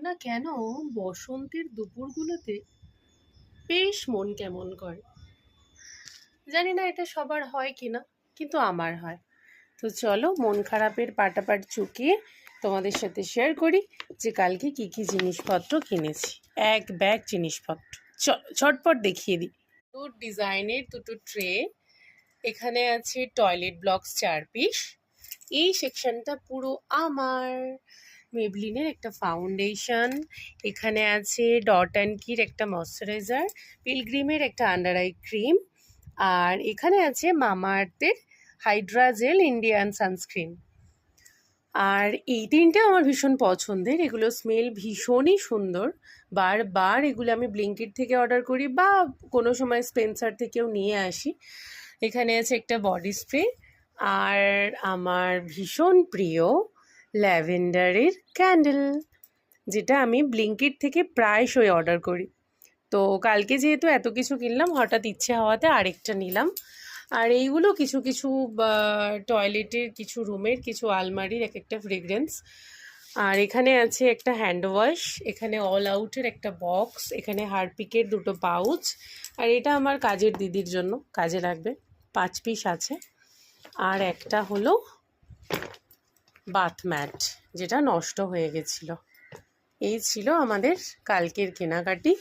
না কেন বসন্তের দুপুরগুলোতে বেশ মন কেমন করে। জানি না এটা সবার হয় কিনা, কিন্তু আমার হয়। তো চলো মন খারাপের পাটাপাট চুকিয়ে তোমাদের সাথে শেয়ার করি যে কালকে কি কি জিনিসপত্র কিনেছি। এক ব্যাগ জিনিসপত্র, চলো ঝটপট দেখিয়ে দিই। ডিজাইনের দুটো ট্রে, এখানে আছে টয়লেট ব্লকস 4 পিস। এই সেকশনটা পুরো আমার। মেবলিনের একটা ফাউন্ডেশন, এখানে আছে ডট অ্যান্ড কির একটা ময়শ্চারাইজার, পিলগ্রিমের একটা আন্ডার আই ক্রিম, আর এখানে আছে মামা আর্থের হাইড্রা জেল ইন্ডিয়ান সানস্ক্রিন। আর এই তিনটে আমার ভীষণ পছন্দের, এগুলো স্মেল ভীষণই সুন্দর। বারবার এগুলো আমি ব্লিঙ্কিট থেকে অর্ডার করি বা কোনো সময় স্পেন্সার থেকেও নিয়ে আসি। এখানে আছে একটা বডি স্প্রে, আর আমার ভীষণ প্রিয় ল্যাভেন্ডারের ক্যান্ডেল, যেটা আমি ব্লিঙ্কিট থেকে প্রায়শই অর্ডার করি। তো কালকে যেহেতু এত কিছু কিনলাম, হঠাৎ ইচ্ছে হওয়াতে আরেকটা নিলাম। আর এইগুলো কিছু কিছু টয়লেটের, কিছু রুমের, কিছু আলমারির এক একটা ফ্রেগরেন্স। আর এখানে আছে একটা হ্যান্ড ওয়াশ, এখানে অল আউটের একটা বক্স, এখানে হারপিকের দুটো পাউচ, আর এটা আমার কাজের দিদির জন্য কাজে লাগবে, 5 পিস আছে। আর একটা হলো বাথ ম্যাট, যেটা নষ্ট হয়ে গেছিলো। এই ছিল আমাদের কালকের কেনাকাটি।